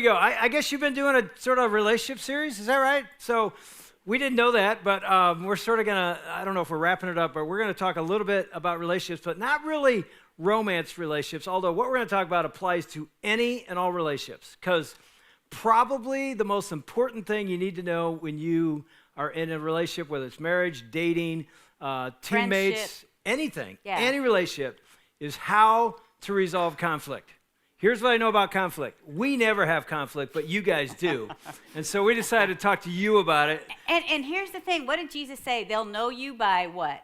go. I guess you've been doing a sort of relationship series. Is that right? So we didn't know that, but we're sort of going to, I don't know if we're wrapping it up, but we're going to talk a little bit about relationships, but not really romance relationships, although what we're going to talk about applies to any and all relationships, because probably the most important thing you need to know when you are in a relationship, whether it's marriage, dating, teammates, anything, any relationship, is how to resolve conflict. Here's what I know about conflict. We never have conflict, but you guys do. And so we decided to talk to you about it. And here's the thing. What did Jesus say? They'll know you by what?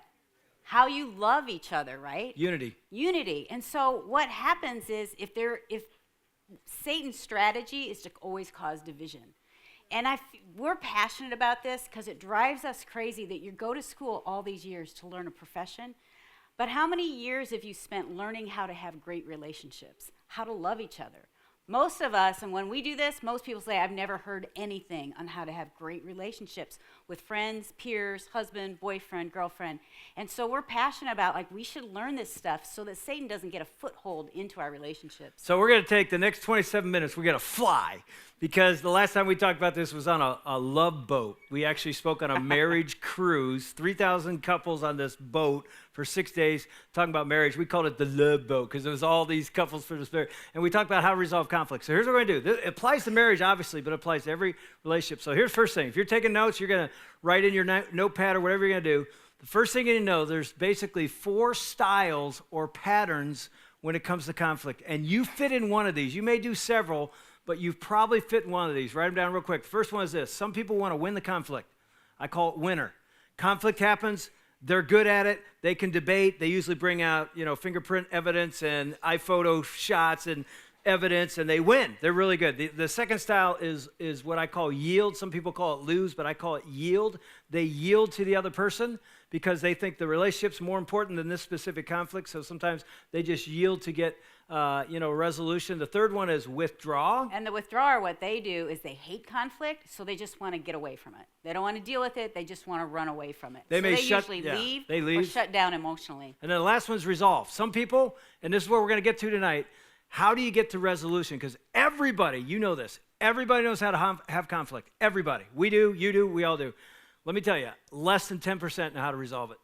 How you love each other, right? Unity. Unity. And so what happens is if Satan's strategy is to always cause division. And we're passionate about this because it drives us crazy that you go to school all these years to learn a profession. But how many years have you spent learning how to have great relationships, how to love each other? Most of us, and when we do this, most people say, I've never heard anything on how to have great relationships with friends, peers, husband, boyfriend, girlfriend. And so we're passionate about, we should learn this stuff so that Satan doesn't get a foothold into our relationships. So we're going to take the next 27 minutes, we're going to fly, because the last time we talked about this was on a love boat. We actually spoke on a marriage cruise, 3,000 couples on this boat for 6 days talking about marriage. We called it the love boat because it was all these couples for this marriage. And we talked about how to resolve conflict. So here's what we're going to do. It applies to marriage, obviously, but it applies to every relationship. So here's the first thing. If you're taking notes, you're going to write in your notepad or whatever you're going to do. The first thing you need to know, there's basically 4 styles or patterns when it comes to conflict. And you fit in one of these. You may do several, but you probably fit in one of these. Write them down real quick. The first one is this. Some people want to win the conflict. I call it winner. Conflict happens. They're good at it. They can debate. They usually bring out, fingerprint evidence and iPhoto shots and evidence, and they win. They're really good. The second style is what I call yield. Some people call it lose, but I call it yield. They yield to the other person because they think the relationship's more important than this specific conflict, so sometimes they just yield to get resolution. The third one is withdraw. And the withdrawer, what they do is they hate conflict, so they just want to get away from it. They don't want to deal with it. They just want to run away from it. They usually leave or shut down emotionally. And then the last one's resolve. Some people, and this is what we're going to get to tonight, how do you get to resolution? Because everybody, you know this, everybody knows how to have conflict. Everybody. We do, you do, we all do. Let me tell you, less than 10% know how to resolve it.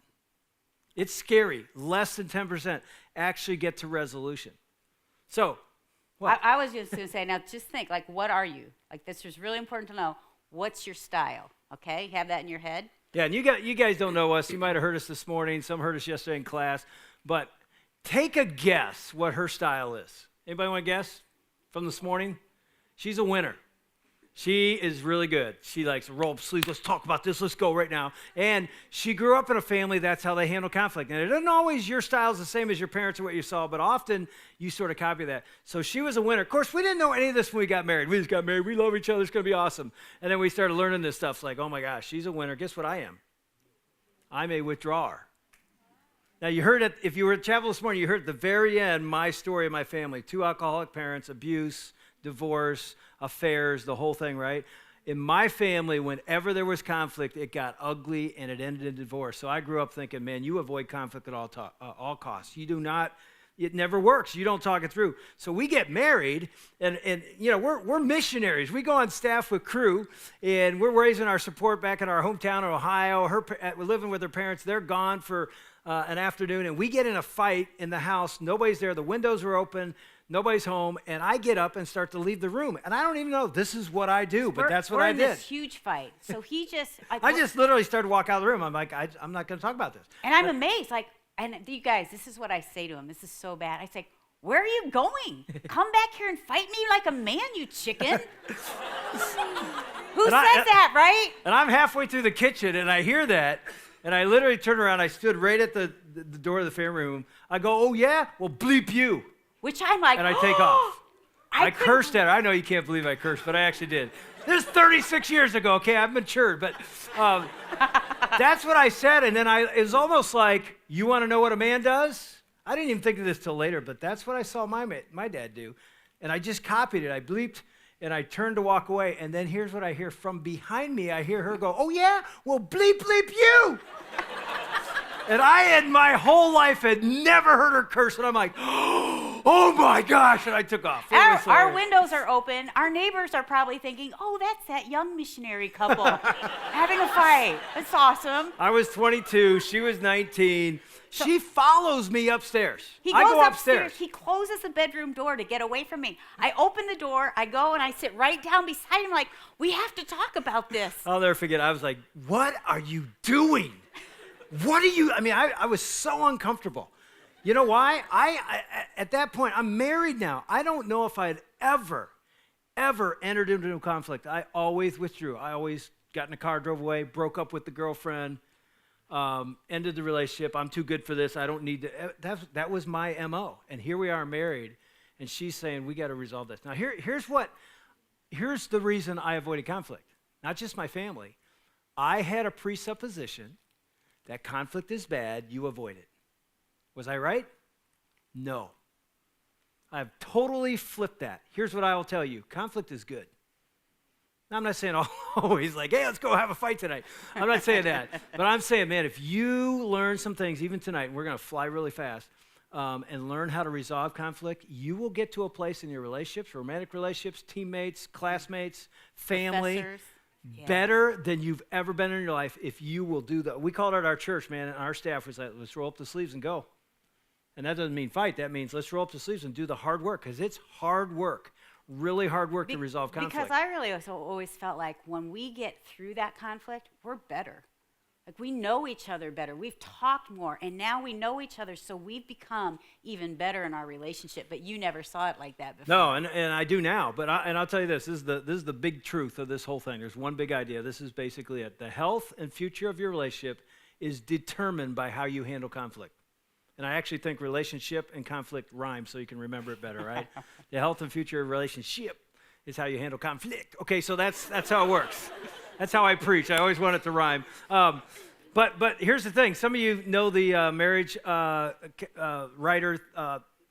It's scary. Less than 10% actually get to resolution. So, what? I was just going to say, now just think, what are you? This is really important to know. What's your style? Okay? You have that in your head? Yeah, and you guys don't know us. You might have heard us this morning. Some heard us yesterday in class. But take a guess what her style is. Anybody want to guess from this morning? She's a winner. She is really good. She likes to roll up sleeves. Let's talk about this. Let's go right now. And she grew up in a family, that's how they handle conflict. And it isn't always your style is the same as your parents or what you saw, but often you sort of copy that. So she was a winner. Of course, we didn't know any of this when we got married. We just got married. We love each other. It's going to be awesome. And then we started learning this stuff. It's like, oh my gosh, she's a winner. Guess what I am? I'm a withdrawer. Now, you heard it, if you were at chapel this morning, you heard at the very end my story of my family. 2 alcoholic parents, abuse, divorce, affairs, the whole thing, right? In my family, whenever there was conflict, it got ugly and it ended in divorce. So I grew up thinking, man, you avoid conflict at all costs. You do not, it never works. You don't talk it through. So we get married, and we're missionaries. We go on staff with crew, and we're raising our support back in our hometown in Ohio. We're living with her parents. They're gone for an afternoon, and we get in a fight in the house. Nobody's there. The windows are open. Nobody's home, and I get up and start to leave the room. And I don't even know this is what I do, but that's what I did. We're in this huge fight. So he just... I just literally started to walk out of the room. I'm like, I'm not going to talk about this. And I'm amazed. And you guys, this is what I say to him. This is so bad. I say, where are you going? Come back here and fight me like a man, you chicken. Who says that, right? And I'm halfway through the kitchen, and I hear that, and I literally turn around. I stood right at the door of the family room. I go, oh, yeah? Well, bleep you. Which I'm like, and I take off. I cursed at her. I know you can't believe I cursed, but I actually did. This is 36 years ago, okay? I've matured, but that's what I said. And then it was almost like, you want to know what a man does? I didn't even think of this till later, but that's what I saw my dad do. And I just copied it. I bleeped, and I turned to walk away. And then here's what I hear from behind me. I hear her go, oh, yeah? Well, bleep you. And I, in my whole life, had never heard her curse. And I'm like, oh, oh my gosh, and I took off. Our windows are open. Our neighbors are probably thinking, oh, that's that young missionary couple having a fight. That's awesome. I was 22. She was 19. She follows me upstairs. I Goes go upstairs. He closes the bedroom door to get away from me. I open the door. I go and I sit right down beside him like, we have to talk about this. I'll never forget. I was like, what are you doing? What are you? I mean, I was so uncomfortable. You know why? I at that point, I'm married now. I don't know if I'd ever entered into a conflict. I always withdrew. I always got in the car, drove away, broke up with the girlfriend, ended the relationship. I'm too good for this. I don't need to. That was my MO. And here we are married, and she's saying, we got to resolve this. Now, here's the reason I avoided conflict. Not just my family. I had a presupposition that conflict is bad, you avoid it. Was I right? No. I've totally flipped that. Here's what I will tell you. Conflict is good. Now, I'm not saying always like, hey, let's go have a fight tonight. I'm not saying that. But I'm saying, man, if you learn some things, even tonight, and we're going to fly really fast, and learn how to resolve conflict, you will get to a place in your relationships, romantic relationships, teammates, classmates, family, better than you've ever been in your life if you will do that. We called it our church, man, and our staff was like, let's roll up the sleeves and go. And that doesn't mean fight. That means let's roll up the sleeves and do the hard work, because it's hard work, really hard work to resolve conflict. Because I really always felt like when we get through that conflict, we're better. Like we know each other better. We've talked more, and now we know each other, so we've become even better in our relationship. But you never saw it like that before. No, and I do now. But I'll tell you this is the big truth of this whole thing. There's one big idea. This is basically it. The health and future of your relationship is determined by how you handle conflict. And I actually think relationship and conflict rhyme, so you can remember it better, right? The health and future of relationship is how you handle conflict. Okay, so that's how it works. That's how I preach. I always want it to rhyme. But here's the thing. Some of you know the marriage writer,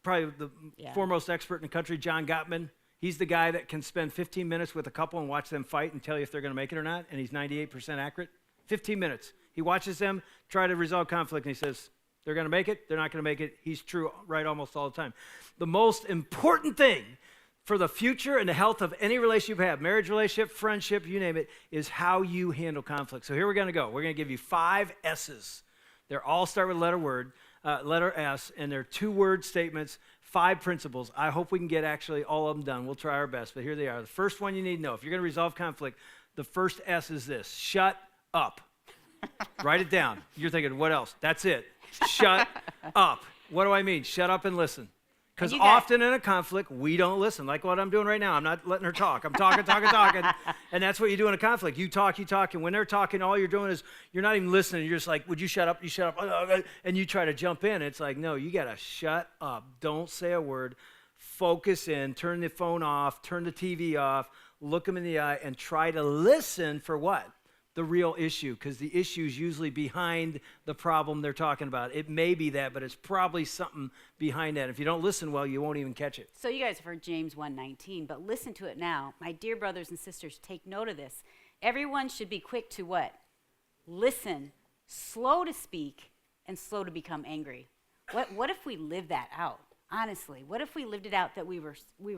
probably the foremost expert in the country, John Gottman. He's the guy that can spend 15 minutes with a couple and watch them fight and tell you if they're going to make it or not, and he's 98% accurate. 15 minutes. He watches them try to resolve conflict, and he says, they're going to make it, they're not going to make it. He's true right almost all the time. The most important thing for the future and the health of any relationship you have, marriage relationship, friendship, you name it, is how you handle conflict. So here we're going to go. We're going to give you 5 S's. They all start with letter S, and they're 2-word statements, 5 principles. I hope we can get actually all of them done. We'll try our best, but here they are. The first one you need to know, if you're going to resolve conflict, the first S is this: shut up. Write it down. You're thinking, what else? That's it. Shut up. What do I mean? Shut up and listen. Because often in a conflict, we don't listen. Like what I'm doing right now. I'm not letting her talk. I'm talking. And that's what you do in a conflict. You talk. And when they're talking, all you're doing is you're not even listening. You're just like, would you shut up? You shut up. And you try to jump in. It's like, no, you got to shut up. Don't say a word. Focus in. Turn the phone off. Turn the TV off. Look them in the eye and try to listen for what? The real issue, because the issue is usually behind the problem they're talking about. It may be that, but it's probably something behind that. If you don't listen well, you won't even catch it. So you guys have heard James 1:19, but listen to it now. My dear brothers and sisters, take note of this. Everyone should be quick to what? Listen, slow to speak, and slow to become angry. What if we lived that out? Honestly, what if we lived it out that we were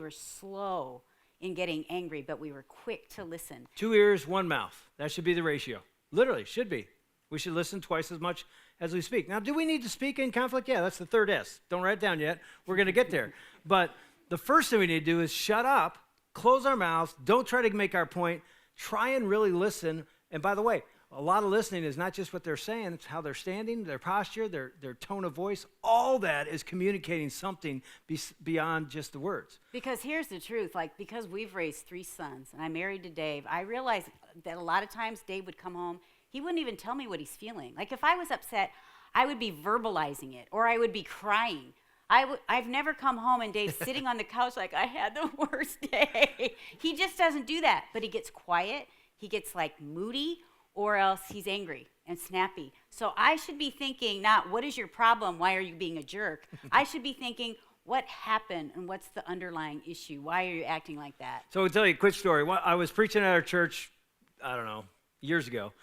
slow in getting angry, but we were quick to listen? 2 ears, 1 mouth. That should be the ratio. Literally, should be. We should listen twice as much as we speak. Now, do we need to speak in conflict? Yeah, that's the 3rd S. Don't write it down yet. We're going to get there. But the first thing we need to do is shut up, close our mouths, don't try to make our point, try and really listen. And by the way, a lot of listening is not just what they're saying, it's how they're standing, their posture, their tone of voice. All that is communicating something beyond just the words. Because here's the truth, because we've raised 3 sons, and I'm married to Dave, I realized that a lot of times Dave would come home, he wouldn't even tell me what he's feeling. Like if I was upset, I would be verbalizing it, or I would be crying. I've never come home and Dave's sitting on the couch like, I had the worst day. He just doesn't do that, but he gets quiet, he gets moody, or else he's angry and snappy. So I should be thinking not, what is your problem? Why are you being a jerk? I should be thinking, what happened and what's the underlying issue? Why are you acting like that? So I'll tell you a quick story. I was preaching at our church, I don't know, years ago.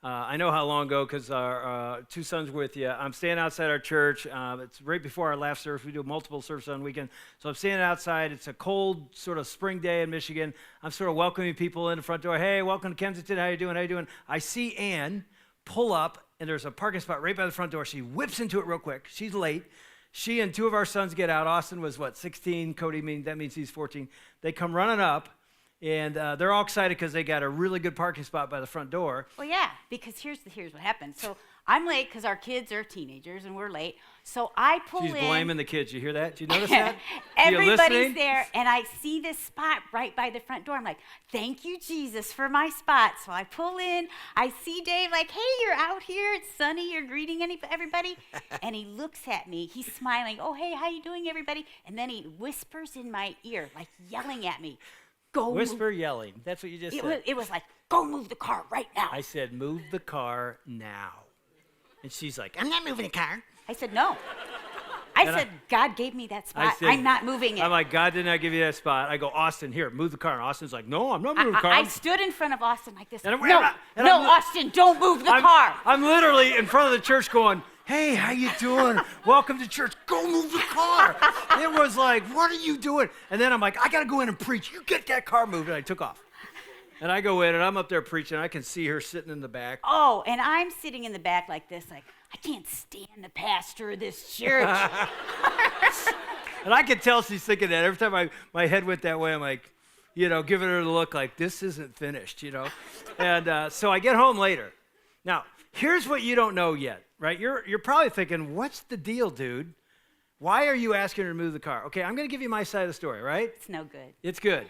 I know how long ago because our two sons were with you. I'm standing outside our church. It's right before our last service. We do multiple services on the weekend. So I'm standing outside. It's a cold sort of spring day in Michigan. I'm sort of welcoming people in the front door. Hey, welcome to Kensington. How you doing? How you doing? I see Ann pull up, and there's a parking spot right by the front door. She whips into it real quick. She's late. She and two of our sons get out. Austin was, 16? Cody, that means he's 14. They come running up. And they're all excited because they got a really good parking spot by the front door. Well, yeah, because here's what happened. So I'm late because our kids are teenagers and we're late. So I pull in. She's blaming the kids. You hear that? Do you notice that? Everybody's there, and I see this spot right by the front door. I'm like, thank you, Jesus, for my spot. So I pull in. I see Dave like, hey, you're out here. It's sunny. You're greeting everybody. And he looks at me. He's smiling. Oh, hey, how you doing, everybody? And then he whispers in my ear, like yelling at me. Go Whisper yelling. That's what you just said. It was like, go move the car right now. I said, move the car now. And she's like, I'm not moving the car. I said, no. I said, God gave me that spot. I'm not moving it. I'm like, God did not give you that spot. I go, Austin, here, move the car. And Austin's like, no, I'm not moving the car. I stood in front of Austin like this. No, Austin, don't move the car. I'm literally in front of the church going, hey, how you doing? Welcome to church. Go move the car. It was like, what are you doing? And then I'm like, I got to go in and preach. You get that car moved. And I took off. And I go in, and I'm up there preaching. I can see her sitting in the back. Oh, and I'm sitting in the back like this, like, I can't stand the pastor of this church. And I could tell she's thinking that. Every time my head went that way, I'm like, giving her the look like, this isn't finished, And so I get home later. Now, here's what you don't know yet. Right? You're probably thinking, what's the deal, dude? Why are you asking her to move the car? Okay, I'm going to give you my side of the story, right? It's no good. It's good.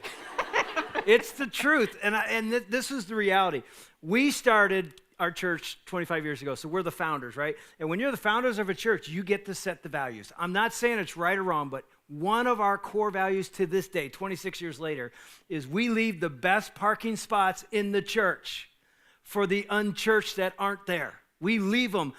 It's the truth, and this is the reality. We started our church 25 years ago, so we're the founders, right? And when you're the founders of a church, you get to set the values. I'm not saying it's right or wrong, but one of our core values to this day, 26 years later, is we leave the best parking spots in the church for the unchurched that aren't there. We leave them.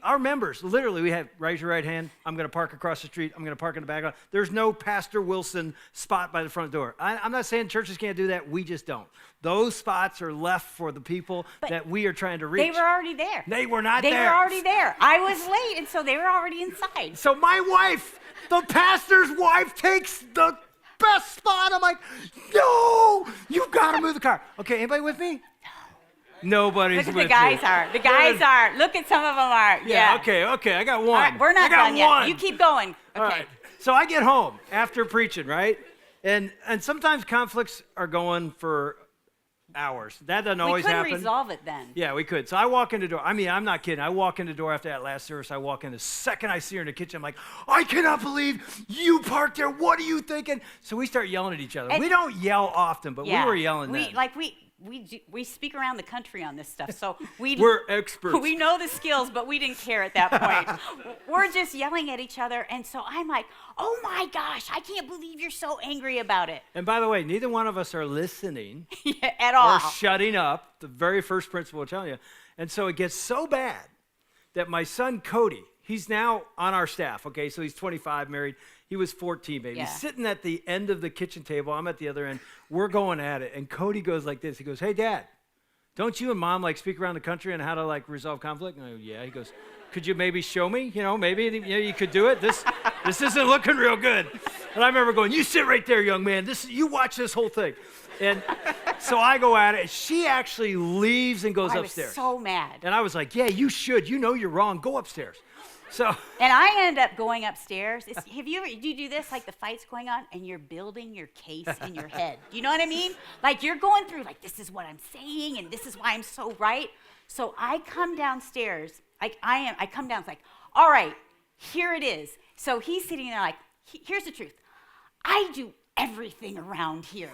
Our members, literally, we have, raise your right hand. I'm going to park across the street. I'm going to park in the back. There's no Pastor Wilson spot by the front door. I'm not saying churches can't do that. We just don't. Those spots are left for the people that we are trying to reach. They were already there. They were not there. They were already there. I was late, and so they were already inside. So my wife, the pastor's wife, takes the best spot. I'm like, no, you've got to move the car. Okay, anybody with me? Nobody's with me. Look at the guys are. The guys are. Look at some of them are. Yeah. Okay. I got one. All right, we're not done yet. You keep going. Okay. All right. So I get home after preaching, right? And sometimes conflicts are going for hours. That doesn't always happen. We couldn't resolve it then. Yeah, we could. So I walk in the door. I mean, I'm not kidding. I walk in the door after that last service. I walk in. The second I see her in the kitchen, I'm like, I cannot believe you parked there. What are you thinking? So we start yelling at each other. We don't yell often, but we were yelling then. We speak around the country on this stuff, so we're experts. We know the skills, but we didn't care at that point. We're just yelling at each other, and so I'm like, oh my gosh, I can't believe you're so angry about it. And by the way, neither one of us are listening at all. Or shutting up, the very first principle I'm telling you. And so it gets so bad that my son Cody, he's now on our staff, okay? So he's 25, married. He was 14, baby. Yeah. He's sitting at the end of the kitchen table. I'm at the other end. We're going at it. And Cody goes like this. He goes, hey, Dad, don't you and Mom speak around the country on how to resolve conflict? And I go, yeah. He goes, could you maybe show me? Maybe you could do it. This isn't looking real good. And I remember going, you sit right there, young man. You watch this whole thing. And so I go at it. And she actually leaves and goes upstairs. I was so mad. And I was like, yeah, you should. You're wrong. Go upstairs. So, and I ended up going upstairs. Do you do this, like the fight's going on, and you're building your case in your head? You know what I mean? Like you're going through, this is what I'm saying, and this is why I'm so right. So I come downstairs, I come down, it's like, all right, here it is. So he's sitting there like, here's the truth. I do everything around here.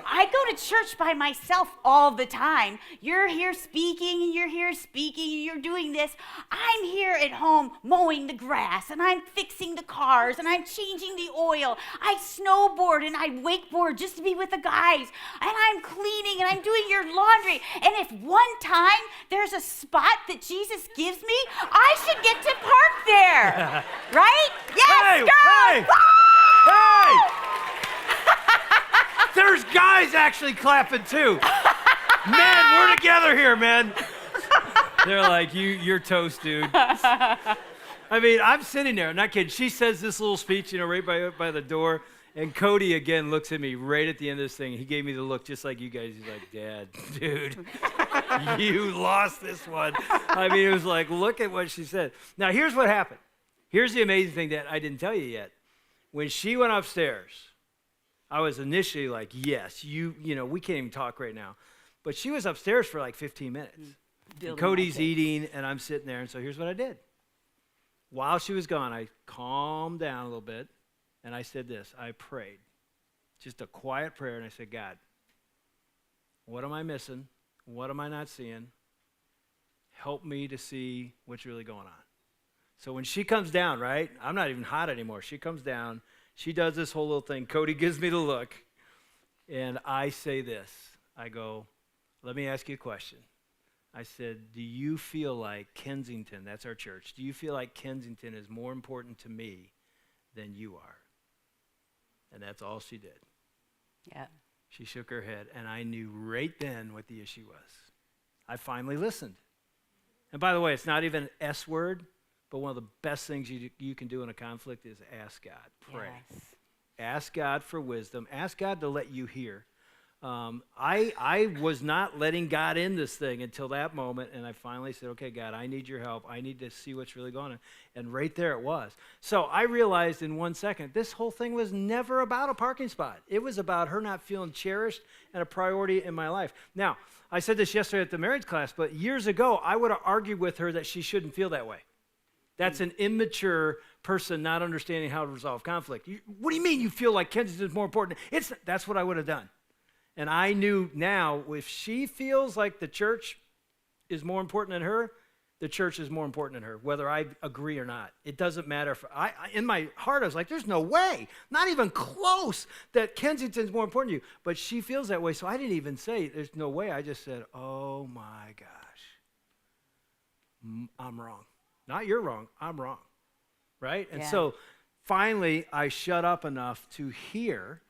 I go to church by myself all the time. You're here speaking, and you're here speaking, and you're doing this. I'm here at home mowing the grass, and I'm fixing the cars, and I'm changing the oil. I snowboard, and I wakeboard just to be with the guys, and I'm cleaning, and I'm doing your laundry. And if one time there's a spot that Jesus gives me, I should get to park there. Right? Yes, girl! Hey! There's guys actually clapping too. Man, we're together here, man. They're like, you're toast, dude. I mean, I'm sitting there, not kidding. She says this little speech, right by the door. And Cody, again, looks at me right at the end of this thing. He gave me the look just like you guys. He's like, Dad, dude, you lost this one. I mean, it was like, look at what she said. Now, here's what happened. Here's the amazing thing that I didn't tell you yet. When she went upstairs, I was initially like, yes, we can't even talk right now. But she was upstairs for like 15 minutes. And Cody's eating, and I'm sitting there. And so here's what I did. While she was gone, I calmed down a little bit. And I said this, I prayed, just a quiet prayer, and I said, God, what am I missing? What am I not seeing? Help me to see what's really going on. So when she comes down, right, I'm not even hot anymore. She comes down, she does this whole little thing. Cody gives me the look, and I say this. I go, let me ask you a question. I said, do you feel like Kensington, that's our church, do you feel like Kensington is more important to me than you are? And that's all she did. Yeah. She shook her head, and I knew right then what the issue was. I finally listened. And by the way, it's not even an S word, but one of the best things you can do in a conflict is ask God. Pray. Yes. Ask God for wisdom. Ask God to let you hear. I was not letting God in this thing until that moment, and I finally said, okay, God, I need your help. I need to see what's really going on. And right there it was. So I realized in 1 second, this whole thing was never about a parking spot. It was about her not feeling cherished and a priority in my life. Now, I said this yesterday at the marriage class, but years ago, I would have argued with her that she shouldn't feel that way. That's an immature person not understanding how to resolve conflict. What do you mean you feel like Kensington's more important? That's what I would have done. And I knew now, if she feels like the church is more important than her, the church is more important than her, whether I agree or not. It doesn't matter. In my heart, I was like, there's no way, not even close, that Kensington's more important to you. But she feels that way, so I didn't even say there's no way. I just said, oh, my gosh, I'm wrong. Not you're wrong, I'm wrong, right? And so finally, I shut up enough to hear.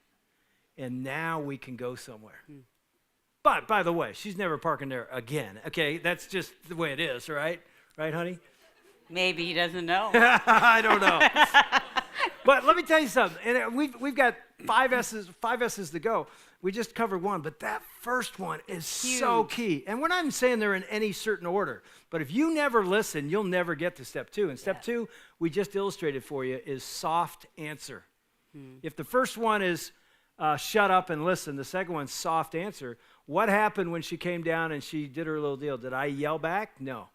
And now we can go somewhere. But, by the way, she's never parking there again. Okay, that's just the way it is, right? Right, honey? Maybe he doesn't know. I don't know. But let me tell you something. And we've got five S's to go. We just covered one, but that first one is huge. So key. And we're not even saying they're in any certain order. But if you never listen, you'll never get to step two. And step two, we just illustrated for you, is soft answer. If the first one is shut up and listen. The second one's soft answer. What happened when she came down and she did her little deal? Did I yell back? No.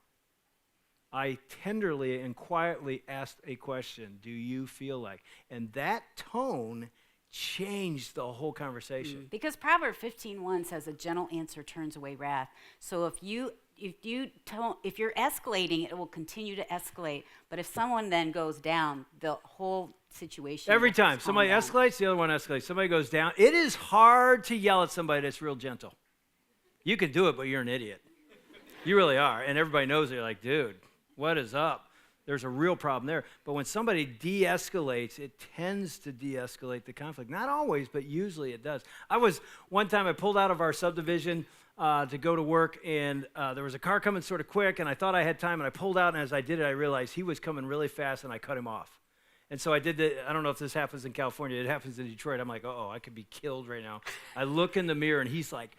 I tenderly and quietly asked a question. Do you feel like? And that tone changed the whole conversation. Because Proverbs 15:1 says a gentle answer turns away wrath. So if you're escalating, it will continue to escalate. But if someone then goes down, the whole situation. Every time somebody escalates, the other one escalates. Somebody goes down. It is hard to yell at somebody that's real gentle. You can do it, but you're an idiot. You really are. And everybody knows it. You're like, dude, what is up? There's a real problem there. But when somebody de-escalates, it tends to de-escalate the conflict. Not always, but usually it does. One time I pulled out of our subdivision to go to work, and there was a car coming sort of quick, and I thought I had time, and I pulled out, and as I did it, I realized he was coming really fast, and I cut him off. And so I did I don't know if this happens in California. It happens in Detroit. I'm like, I could be killed right now. I look in the mirror, and he's like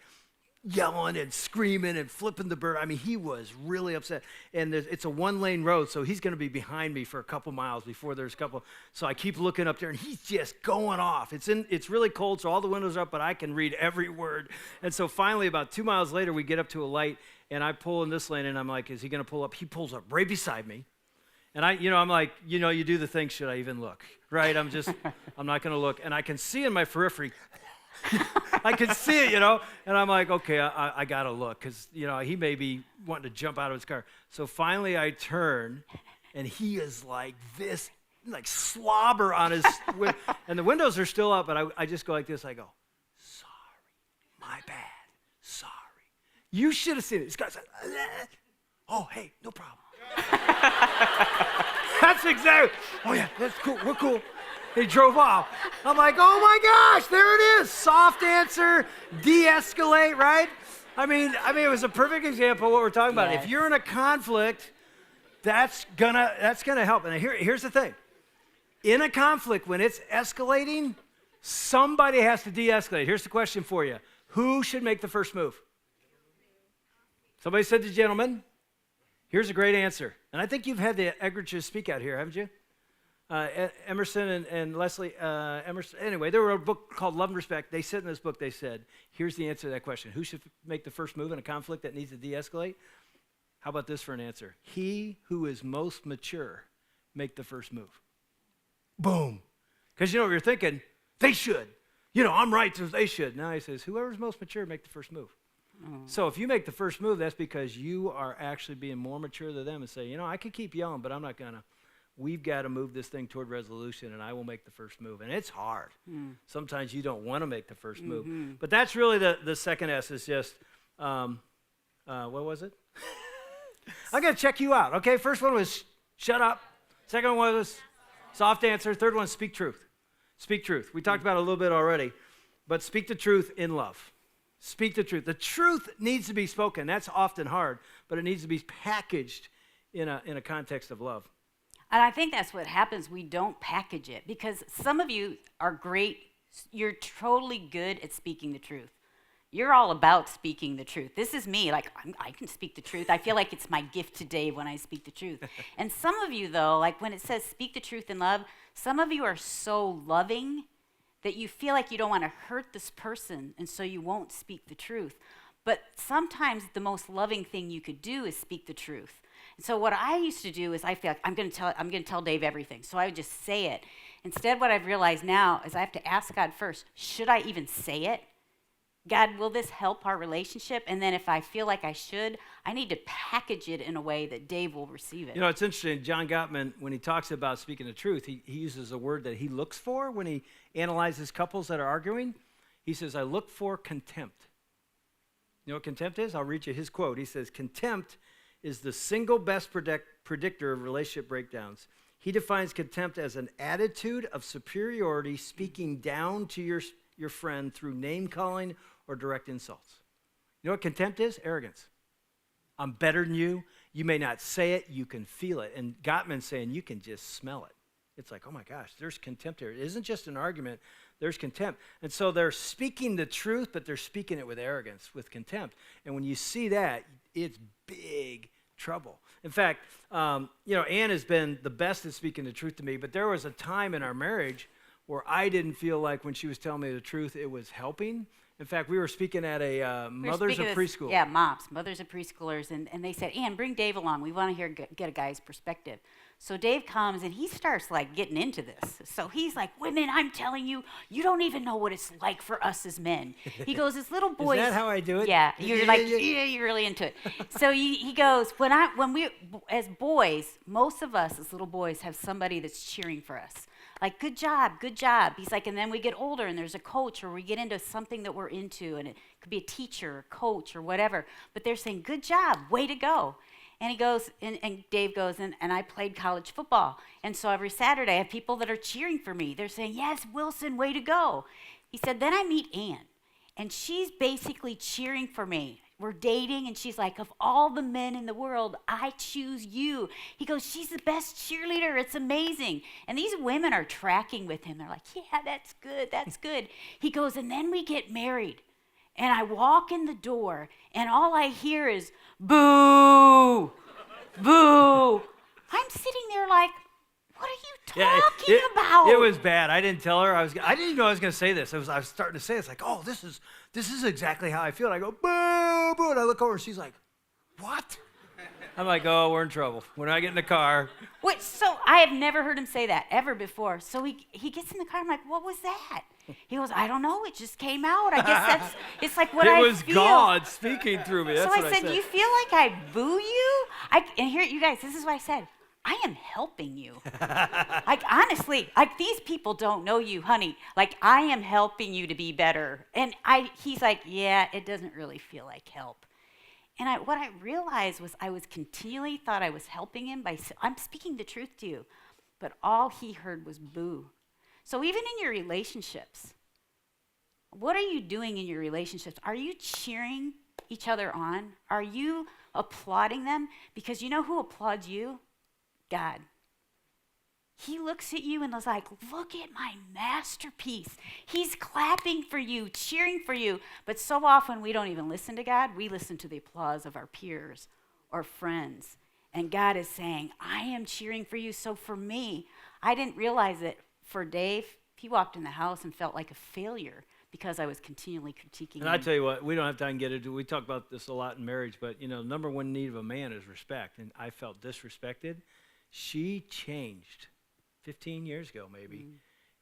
yelling and screaming and flipping the bird. I mean, he was really upset. And it's a one-lane road, so he's going to be behind me for a couple miles before there's a couple. So I keep looking up there, and he's just going off. It's really cold, so all the windows are up, but I can read every word. And so finally, about 2 miles later, we get up to a light, and I pull in this lane, and I'm like, is he going to pull up? He pulls up right beside me. And I'm like, you do the thing, should I even look? Right? I'm not going to look. And I can see in my periphery, I can see it, and I'm like, okay, I got to look, because, he may be wanting to jump out of his car. So finally I turn, and he is like this, like slobber on his, and the windows are still up, but I just go like this. I go, sorry, my bad, sorry. You should have seen it. This guy's like, oh, hey, no problem. That's exactly. Oh yeah, that's cool. We're cool. He drove off. I'm like, oh my gosh, there it is. Soft answer, de-escalate, right? I mean, it was a perfect example of what we're talking about. Yes. If you're in a conflict, that's gonna help. And here's the thing. In a conflict, when it's escalating, somebody has to de-escalate. Here's the question for you. Who should make the first move? Somebody said the gentleman. Here's a great answer. And I think you've had the Eggerichs speak out here, haven't you? Emerson and Leslie Emerson. Anyway, they wrote a book called Love and Respect. They said in this book, they said, here's the answer to that question. Who should make the first move in a conflict that needs to de-escalate? How about this for an answer? He who is most mature make the first move. Boom. Because you know what you're thinking? They should. I'm right, so they should. Now he says, whoever's most mature, make the first move. So if you make the first move, that's because you are actually being more mature than them and say, I could keep yelling, but I'm not going to. We've got to move this thing toward resolution, and I will make the first move. And it's hard. Sometimes you don't want to make the first move. But that's really the second S is just, what was it? I'm going to check you out, okay? First one was shut up. Second one was soft answer. Third one, speak truth. Speak truth. We talked about it a little bit already, but speak the truth in love. Speak the truth. The truth needs to be spoken. That's often hard, but it needs to be packaged in a context of love. And I think that's what happens. We don't package it because some of you are great. You're totally good at speaking the truth. You're all about speaking the truth. This is me. Like, I can speak the truth. I feel like it's my gift today when I speak the truth. And some of you, though, like when it says speak the truth in love, some of you are so loving that you feel like you don't want to hurt this person, and so you won't speak the truth. But sometimes the most loving thing you could do is speak the truth. And so what I used to do is I feel like I'm going to tell Dave everything. So I would just say it. Instead, what I've realized now is I have to ask God first, should I even say it? God, will this help our relationship? And then if I feel like I should, I need to package it in a way that Dave will receive it. It's interesting. John Gottman, when he talks about speaking the truth, he uses a word that he looks for when he analyzes couples that are arguing. He says, I look for contempt. You know what contempt is? I'll read you his quote. He says, contempt is the single best predictor of relationship breakdowns. He defines contempt as an attitude of superiority speaking down to your friend through name-calling or direct insults. You know what contempt is? Arrogance. I'm better than you. You may not say it. You can feel it. And Gottman's saying you can just smell it. It's like, oh my gosh, there's contempt here. It isn't just an argument. There's contempt. And so they're speaking the truth, but they're speaking it with arrogance, with contempt. And when you see that, it's big trouble. In fact, Ann has been the best at speaking the truth to me, but there was a time in our marriage where I didn't feel like when she was telling me the truth, it was helping. In fact, we were speaking at a mothers of preschool. Yeah, moms, mothers of preschoolers, and they said, Ann, bring Dave along. We want to get a guy's perspective. So Dave comes, and he starts, like, getting into this. So he's like, women, I'm telling you, you don't even know what it's like for us as men. He goes, as little boys. Is that how I do it? Yeah, you're like, yeah, you're really into it. So he goes, when we, as boys, most of us as little boys have somebody that's cheering for us. Like, good job, good job. He's like, and then we get older and there's a coach or we get into something that we're into, and it could be a teacher or coach or whatever. But they're saying, good job, way to go. And he goes, and Dave goes, and I played college football. And so every Saturday I have people that are cheering for me. They're saying, yes, Wilson, way to go. He said, then I meet Ann, and she's basically cheering for me. We're dating, and she's like, of all the men in the world, I choose you. He goes, she's the best cheerleader. It's amazing. And these women are tracking with him. They're like, yeah, that's good. That's good. He goes, and then we get married. And I walk in the door, and all I hear is, boo, boo. I'm sitting there like, what are you talking about? It was bad. I didn't tell her. I didn't even know I was going to say this. I was starting to say it's like, oh, this is exactly how I feel. And I go, boo, boo. And I look over, and she's like, what? I'm like, oh, we're in trouble. When I get in the car. Wait, so I have never heard him say that ever before. So he gets in the car. I'm like, what was that? He goes, I don't know. It just came out. I guess it's like what I feel. It was God speaking through me. That's so what I said, do you feel like I boo you? And here, you guys, this is what I said. I am helping you. Like, honestly, like, these people don't know you, honey. Like, I am helping you to be better. And he's like, yeah, it doesn't really feel like help. And what I realized was I was continually thought I was helping him I'm speaking the truth to you. But all he heard was boo. So even in your relationships, what are you doing in your relationships? Are you cheering each other on? Are you applauding them? Because you know who applauds you? God. He looks at you and is like, look at my masterpiece. He's clapping for you, cheering for you. But so often we don't even listen to God. We listen to the applause of our peers or friends. And God is saying, I am cheering for you. So for me, I didn't realize that for Dave, he walked in the house and felt like a failure because I was continually critiquing him. And I tell you what, we don't have time to get into it. We talk about this a lot in marriage, but, number one need of a man is respect. And I felt disrespected. She changed 15 years ago maybe,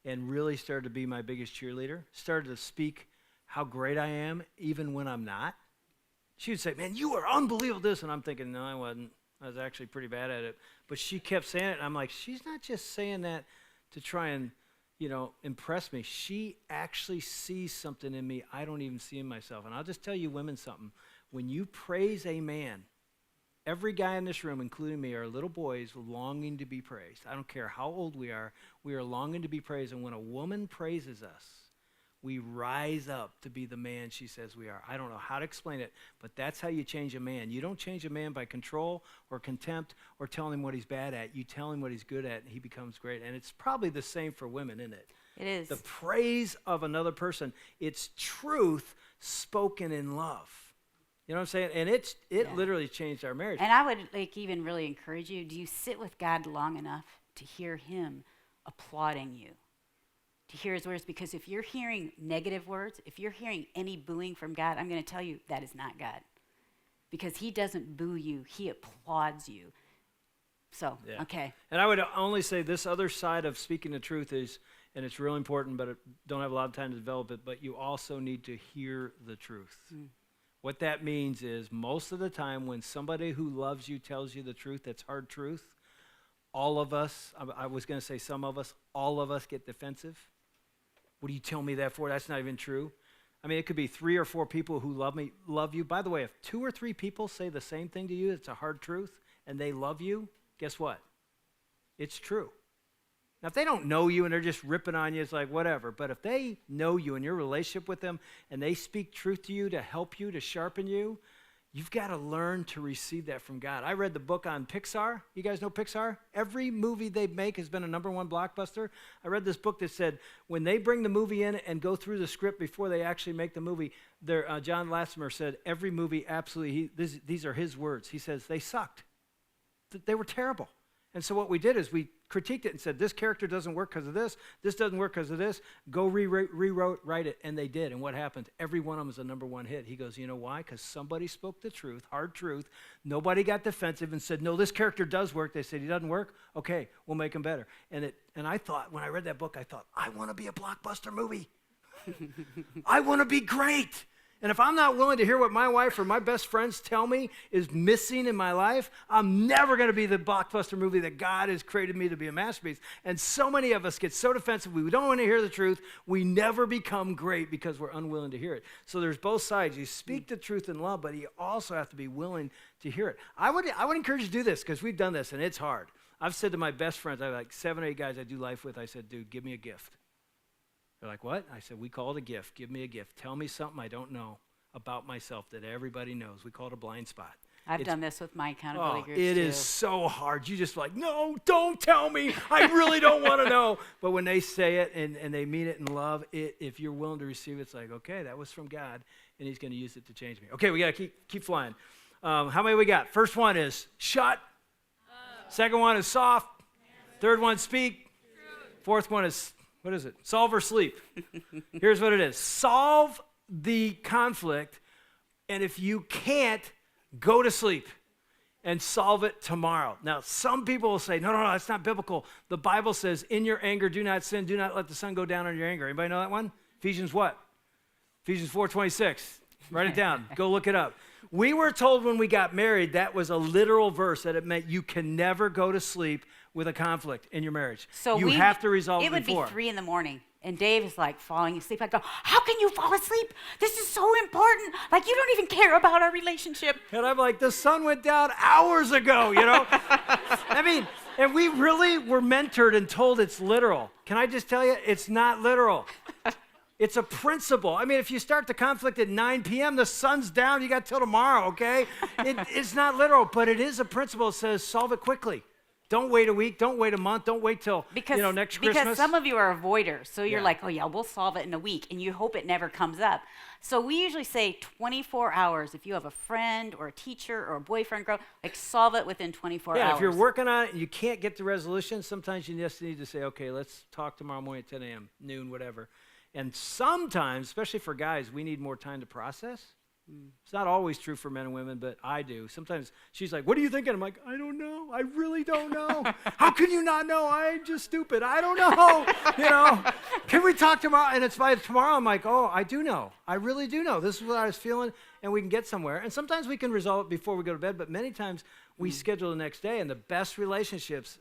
and really started to be my biggest cheerleader, started to speak how great I am even when I'm not. She would say, man, you are unbelievable this, and I'm thinking, no, I wasn't. I was actually pretty bad at it. But she kept saying it, and I'm like, she's not just saying that to try and, impress me. She actually sees something in me I don't even see in myself. And I'll just tell you women something. When you praise a man, every guy in this room, including me, are little boys longing to be praised. I don't care how old we are longing to be praised. And when a woman praises us, we rise up to be the man she says we are. I don't know how to explain it, but that's how you change a man. You don't change a man by control or contempt or telling him what he's bad at. You tell him what he's good at, and he becomes great. And it's probably the same for women, isn't it? It is. The praise of another person, it's truth spoken in love. You know what I'm saying? And it literally changed our marriage. And I would even really encourage you, do you sit with God long enough to hear him applauding you? To hear his words? Because if you're hearing negative words, if you're hearing any booing from God, I'm going to tell you that is not God. Because he doesn't boo you, he applauds you. So, yeah. Okay. And I would only say this other side of speaking the truth is, and it's real important, but I don't have a lot of time to develop it, but you also need to hear the truth. What that means is most of the time when somebody who loves you tells you the truth, that's hard truth, all of us, I was going to say some of us, all of us get defensive. What do you tell me that for? That's not even true. I mean, it could be 3 or 4 people who love you. By the way, if 2 or 3 people say the same thing to you, it's a hard truth, and they love you, guess what? It's true. Now, if they don't know you and they're just ripping on you, it's like whatever. But if they know you and your relationship with them and they speak truth to you to help you, to sharpen you, you've got to learn to receive that from God. I read the book on Pixar. You guys know Pixar? Every movie they make has been a #1 blockbuster. I read this book that said when they bring the movie in and go through the script before they actually make the movie, John Lasseter said every movie absolutely, these are his words. He says they sucked. They were terrible. And so what we did is we critiqued it and said, this character doesn't work because of this doesn't work because of this, go rewrite it, and they did. And what happened? Every one of them is a #1 hit. He goes, you know why? Because somebody spoke the truth, hard truth. Nobody got defensive and said, no, this character does work. They said, he doesn't work? Okay, we'll make him better. And I thought, when I read that book, I thought, I want to be a blockbuster movie. I want to be great. And if I'm not willing to hear what my wife or my best friends tell me is missing in my life, I'm never going to be the blockbuster movie that God has created me to be a masterpiece. And so many of us get so defensive, we don't want to hear the truth. We never become great because we're unwilling to hear it. So there's both sides. You speak the truth in love, but you also have to be willing to hear it. I would encourage you to do this because we've done this, and it's hard. I've said to my best friends, I have like 7 or 8 guys I do life with, I said, dude, give me a gift. They're like, what? I said, we call it a gift. Give me a gift. Tell me something I don't know about myself that everybody knows. We call it a blind spot. I've done this with my accountability groups It too. is so hard. You just like, no, don't tell me. I really don't want to know. But when they say it and they mean it in love, if you're willing to receive it, it's like, okay, that was from God, and he's going to use it to change me. Okay, we got to keep flying. How many we got? First one is shut. Second one is soft. Third one, speak. Fourth one is, what is it? Solve or sleep. Here's what it is. Solve the conflict, and if you can't, go to sleep and solve it tomorrow. Now, some people will say, no, that's not biblical. The Bible says, in your anger, do not sin. Do not let the sun go down on your anger. Anybody know that one? Ephesians what? Ephesians 4:26. Write it down. Go look it up. We were told when we got married that was a literal verse, that it meant you can never go to sleep with a conflict in your marriage. So you have to resolve it before. It would be 3 a.m. and Dave is like falling asleep. I go, how can you fall asleep? This is so important. Like, you don't even care about our relationship. And I'm like, the sun went down hours ago, I mean, and we really were mentored and told it's literal. Can I just tell you, it's not literal. It's a principle. I mean, if you start the conflict at 9 p.m., the sun's down, you got till tomorrow, okay? It's not literal, but it is a principle. It says solve it quickly. Don't wait a week. Don't wait a month. Don't wait till next Christmas. Because some of you are avoiders, so you're Yeah. like, oh yeah, we'll solve it in a week, and you hope it never comes up. So we usually say 24 hours. If you have a friend or a teacher or a boyfriend, girl, like solve it within 24 hours. Yeah, if you're working on it and you can't get the resolution, sometimes you just need to say, okay, let's talk tomorrow morning at 10 a.m., noon, whatever. And sometimes, especially for guys, we need more time to process. It's not always true for men and women, but I do. Sometimes she's like, what are you thinking? I'm like, I don't know. I really don't know. How can you not know? I'm just stupid. I don't know. Can we talk tomorrow? And it's by tomorrow, I'm like, oh, I do know. I really do know. This is what I was feeling, and we can get somewhere. And sometimes we can resolve it before we go to bed, but many times we schedule the next day, and the best relationships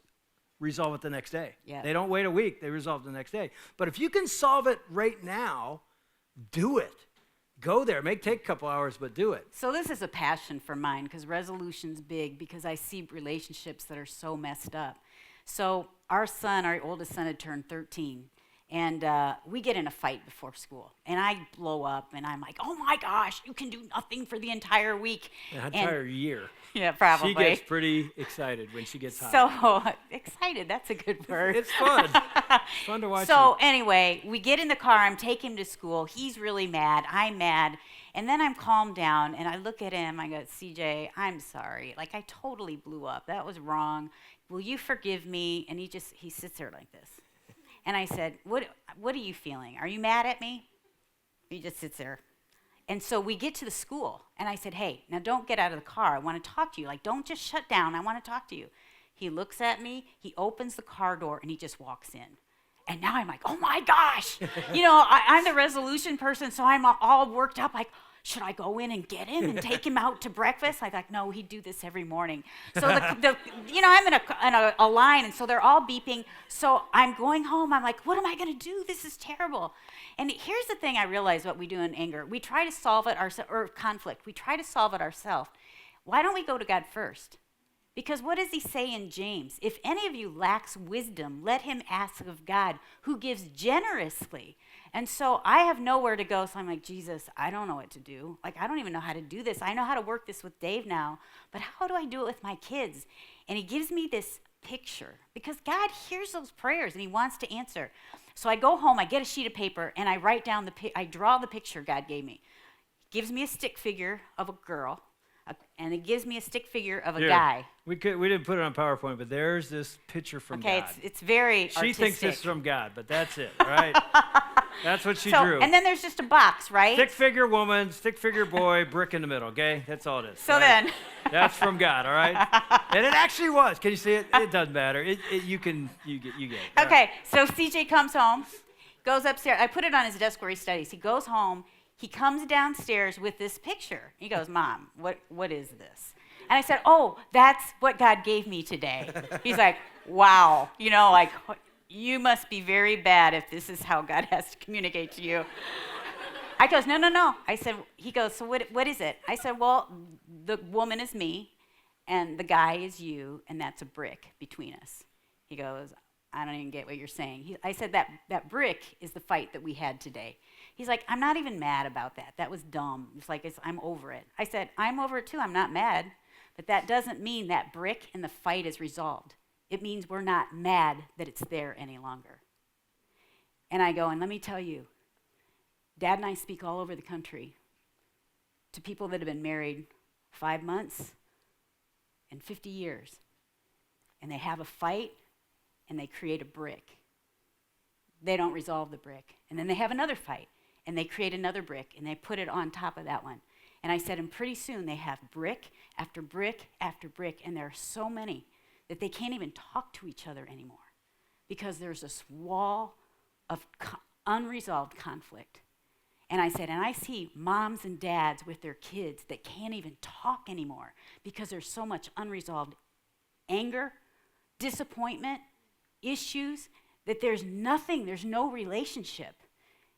resolve it the next day. Yeah. They don't wait a week. They resolve the next day. But if you can solve it right now, do it. Go there. It may take a couple hours, but do it. So this is a passion for mine because resolution's big because I see relationships that are so messed up. So our oldest son had turned 13, and we get in a fight before school. And I blow up, and I'm like, oh my gosh, you can do nothing for the entire week. An entire year. Yeah, probably. She gets pretty excited when she gets hot. So excited, that's a good word. It's fun. It's fun to watch. So anyway, we get in the car, I'm taking him to school. He's really mad, I'm mad. And then I'm calmed down, and I look at him, I go, CJ, I'm sorry. Like, I totally blew up. That was wrong. Will you forgive me? And he sits there like this. And I said, what are you feeling? Are you mad at me? He just sits there. And so we get to the school, and I said, hey, now don't get out of the car. I want to talk to you. Like, don't just shut down. I want to talk to you. He looks at me, he opens the car door, and he just walks in. And now I'm like, oh my gosh. I'm the resolution person, so I'm all worked up, like, should I go in and get him and take him out to breakfast? I'm like, no, he'd do this every morning. So I'm in a line, and so they're all beeping. So I'm going home. I'm like, what am I going to do? This is terrible. And here's the thing I realize what we do in anger. We try to solve it or conflict. We try to solve it ourselves. Why don't we go to God first? Because what does he say in James? If any of you lacks wisdom, let him ask of God, who gives generously. And so I have nowhere to go, so I'm like, Jesus, I don't know what to do. Like, I don't even know how to do this. I know how to work this with Dave now, but how do I do it with my kids? And he gives me this picture, because God hears those prayers, and he wants to answer. So I go home, I get a sheet of paper, and I write down I draw the picture God gave me. He gives me a stick figure of a girl, and it gives me a stick figure of a guy. We didn't put it on PowerPoint, but there's this picture from God. Okay, it's very She artistic. thinks it's from God, but that's it, right? That's what she drew. And then there's just a box, right? Stick figure woman, stick figure boy, brick in the middle, okay? That's all it is. So right? then. That's from God, all right? And it actually was. Can you see it? It doesn't matter. You get it. Okay, Right. so CJ comes home, goes upstairs. I put it on his desk where he studies. He goes home. He comes downstairs with this picture. He goes, Mom, what is this? And I said, oh, that's what God gave me today. He's like, wow. You must be very bad if this is how God has to communicate to you. I goes, no. He goes, so what is it? I said, well, the woman is me, and the guy is you, and that's a brick between us. He goes, I don't even get what you're saying. I said, that brick is the fight that we had today. He's like, I'm not even mad about that. That was dumb. It's like, I'm over it. I said, I'm over it too. I'm not mad. But that doesn't mean that brick in the fight is resolved. It means we're not mad that it's there any longer. And I go, and let me tell you, Dad and I speak all over the country to people that have been married 5 months and 50 years. And they have a fight, and they create a brick. They don't resolve the brick. And then they have another fight, and they create another brick, and they put it on top of that one. And I said, and pretty soon they have brick after brick after brick, and there are so many that they can't even talk to each other anymore because there's this wall of unresolved conflict. And I said, and I see moms and dads with their kids that can't even talk anymore because there's so much unresolved anger, disappointment, issues, that there's no relationship.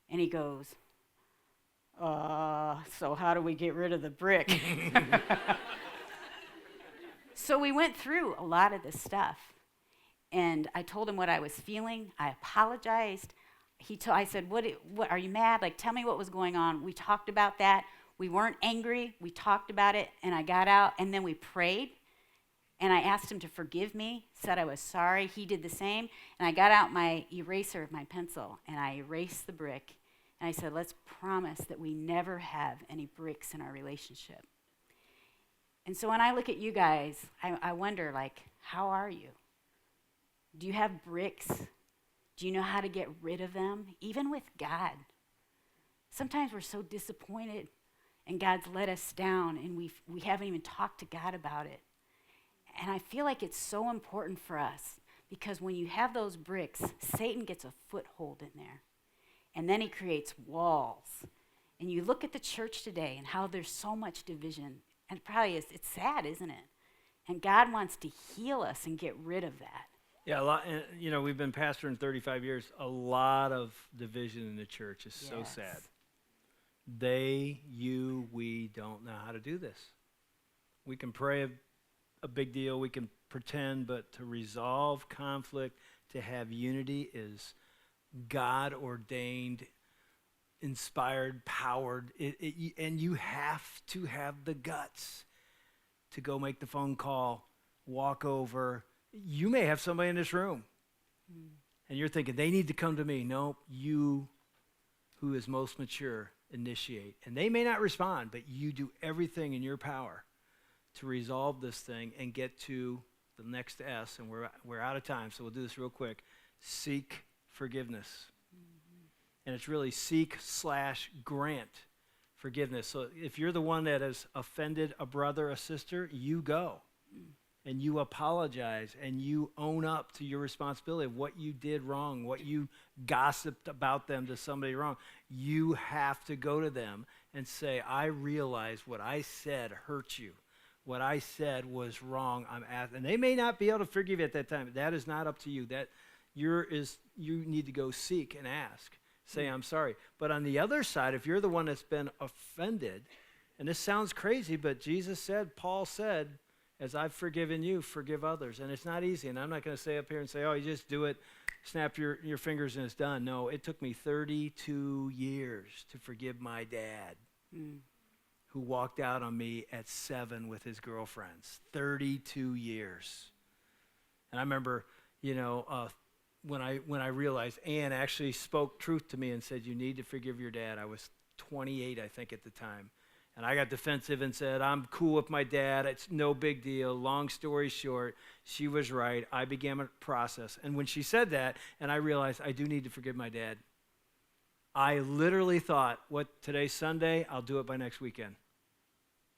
And he goes, so how do we get rid of the brick? So we went through a lot of this stuff. And I told him what I was feeling. I apologized. I said, what are you mad? Like, tell me what was going on. We talked about that. We weren't angry. We talked about it, and I got out, and then we prayed, and I asked him to forgive me, said I was sorry. He did the same, and I got out my eraser, my pencil, and I erased the brick, and I said, let's promise that we never have any bricks in our relationship. And so when I look at you guys, I wonder, like, how are you? Do you have bricks? Do you know how to get rid of them? Even with God. Sometimes we're so disappointed and God's let us down and we haven't even talked to God about it. And I feel like it's so important for us because when you have those bricks, Satan gets a foothold in there. And then he creates walls. And you look at the church today and how there's so much division. And it probably is, it's sad, isn't it? And God wants to heal us and get rid of that. Yeah, a lot. We've been pastoring 35 years. A lot of division in the church is so sad. We don't know how to do this. We can pray a big deal. We can pretend, but to resolve conflict, to have unity is God ordained, inspired, powered, and you have to have the guts to go make the phone call, walk over. You may have somebody in this room, and you're thinking, they need to come to me. No, you, who is most mature, initiate. And they may not respond, but you do everything in your power to resolve this thing and get to the next S, and we're out of time, so we'll do this real quick. Seek forgiveness. And it's really seek/grant forgiveness. So if you're the one that has offended a brother, a sister, you go. And you apologize and you own up to your responsibility of what you did wrong, what you gossiped about them to somebody wrong. You have to go to them and say, I realize what I said hurt you. What I said was wrong. And they may not be able to forgive you at that time. That is not up to you. You need to go seek and ask. Say, I'm sorry. But on the other side, if you're the one that's been offended, and this sounds crazy, but Paul said, as I've forgiven you, forgive others. And it's not easy. And I'm not going to say up here and say, oh, you just do it, snap your fingers and it's done. No, it took me 32 years to forgive my dad, who walked out on me at 7 with his girlfriends. 32 years. And I remember, when I realized Ann actually spoke truth to me and said, you need to forgive your dad. I was 28, I think, at the time. And I got defensive and said, I'm cool with my dad. It's no big deal. Long story short, she was right. I began a process. And when she said that, and I realized I do need to forgive my dad, I literally thought, today's Sunday? I'll do it by next weekend.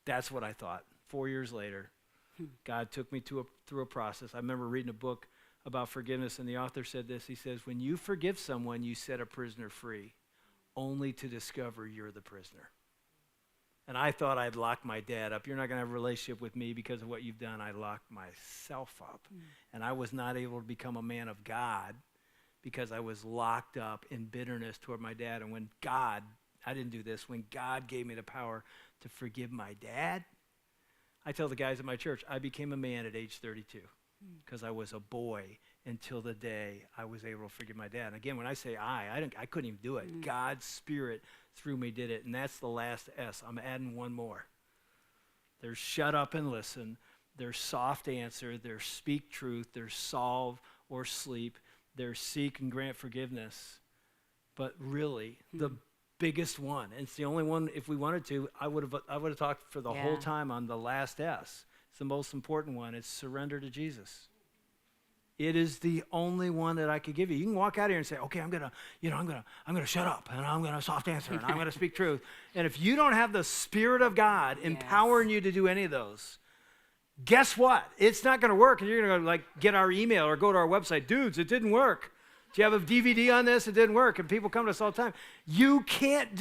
That's what I thought. 4 years later, God took me through a process. I remember reading a book about forgiveness, and the author said this. He says, when you forgive someone, you set a prisoner free, only to discover you're the prisoner. And I thought I'd lock my dad up. You're not going to have a relationship with me because of what you've done. I locked myself up. And I was not able to become a man of God because I was locked up in bitterness toward my dad. And when God gave me the power to forgive my dad, I tell the guys at my church, I became a man at age 32 because I was a boy until the day I was able to forgive my dad. And again, when I say I couldn't even do it. God's Spirit through me did it, and that's the last S. I'm adding one more. There's shut up and listen. There's soft answer. There's speak truth. There's solve or sleep. There's seek and grant forgiveness. But really, the biggest one, and it's the only one, if we wanted to, I would have talked for the whole time on the last S. It's the most important one. It's surrender to Jesus. It is the only one that I could give you. You can walk out here and say, okay, I'm gonna shut up, and I'm gonna soft answer, and I'm gonna speak truth. And if you don't have the Spirit of God empowering you to do any of those, guess what? It's not gonna work. And you're gonna go get our email or go to our website. Dudes, it didn't work. Do you have a DVD on this? It didn't work. And people come to us all the time. We can't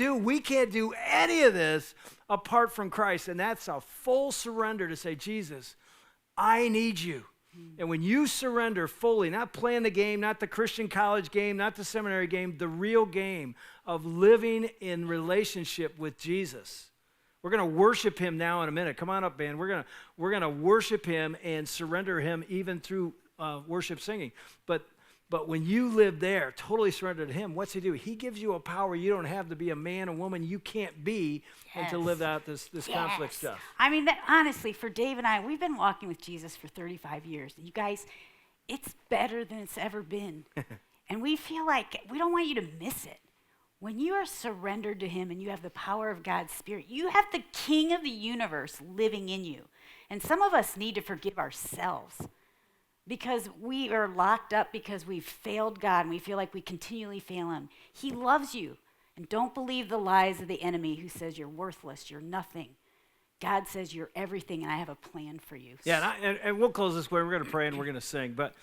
do any of this apart from Christ. And that's a full surrender to say, Jesus, I need you. And when you surrender fully, not playing the game, not the Christian college game, not the seminary game, the real game of living in relationship with Jesus. We're going to worship him now in a minute. Come on up, band. We're going to worship him and surrender him even through worship singing. But But when you live there, totally surrendered to him, what's he do? He gives you a power you don't have to be a man or woman you can't be and to live out this conflict stuff. I mean, that, honestly, for Dave and I, we've been walking with Jesus for 35 years. You guys, it's better than it's ever been. And we feel like we don't want you to miss it. When you are surrendered to him and you have the power of God's Spirit, you have the King of the universe living in you. And some of us need to forgive ourselves because we are locked up because we've failed God and we feel like we continually fail him. He loves you. And don't believe the lies of the enemy who says you're worthless, you're nothing. God says you're everything, and I have a plan for you. Yeah, and we'll close this way. We're going to pray and we're going to sing. But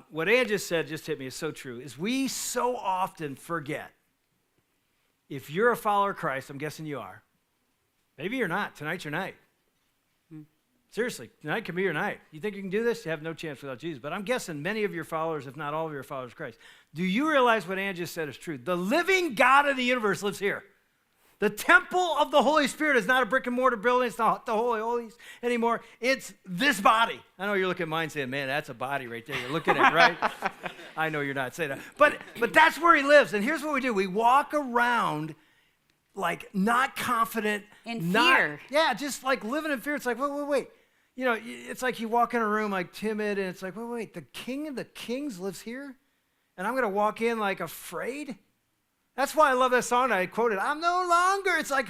what Ann just said just hit me. It's so true. Is we so often forget. If you're a follower of Christ, I'm guessing you are. Maybe you're not. Tonight's your night. Seriously, tonight can be your night. You think you can do this? You have no chance without Jesus. But I'm guessing many of your followers, if not all of your followers of Christ, do you realize what Ann just said is true? The living God of the universe lives here. The temple of the Holy Spirit is not a brick and mortar building. It's not the Holy Holies anymore. It's this body. I know you're looking at mine saying, man, that's a body right there. You're looking at it, right? I know you're not saying that. But that's where he lives. And here's what we do. We walk around like not confident. In fear. Yeah, just like living in fear. It's like, wait. You know, it's like you walk in a room like timid, and it's like, wait, the King of the Kings lives here? And I'm going to walk in like afraid? That's why I love that song I quoted. I'm no longer. It's like,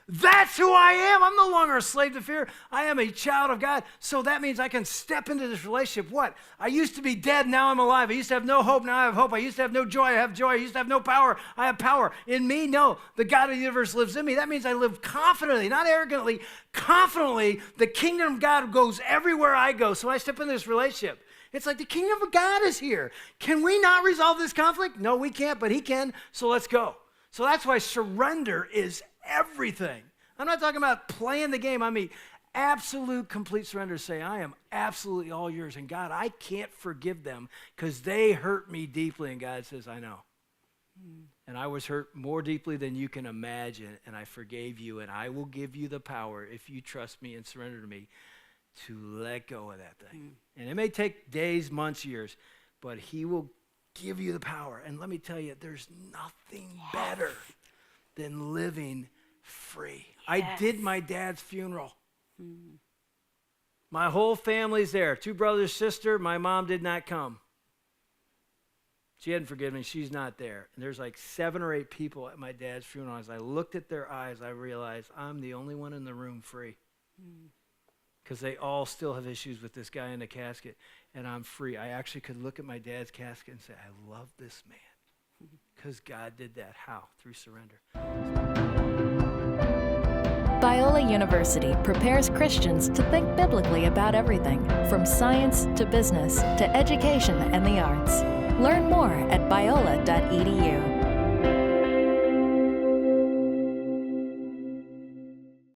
that's who I am. I'm no longer a slave to fear. I am a child of God. So that means I can step into this relationship. What? I used to be dead. Now I'm alive. I used to have no hope. Now I have hope. I used to have no joy. I have joy. I used to have no power. I have power. In me, no. The God of the universe lives in me. That means I live confidently, not arrogantly, confidently. The kingdom of God goes everywhere I go. So I step into this relationship. It's like the kingdom of God is here. Can we not resolve this conflict? No, we can't, but he can. So let's go. So that's why surrender is everything. I'm not talking about playing the game. I mean, absolute, complete surrender. Say, I am absolutely all yours. And God, I can't forgive them because they hurt me deeply. And God says, I know. And I was hurt more deeply than you can imagine. And I forgave you. And I will give you the power, if you trust me and surrender to me, to let go of that thing. And it may take days, months, years, but he will give you the power. And let me tell you, there's nothing better than living free. Yes. I did my dad's funeral. My whole family's there. 2 brothers, sister. My mom did not come. She hadn't forgiven me. She's not there. And there's like 7 or 8 people at my dad's funeral. As I looked at their eyes, I realized I'm the only one in the room free. Because they all still have issues with this guy in the casket, and I'm free. I actually could look at my dad's casket and say, I love this man. Because God did that. How? Through surrender. Biola University prepares Christians to think biblically about everything, from science to business to education and the arts. Learn more at biola.edu.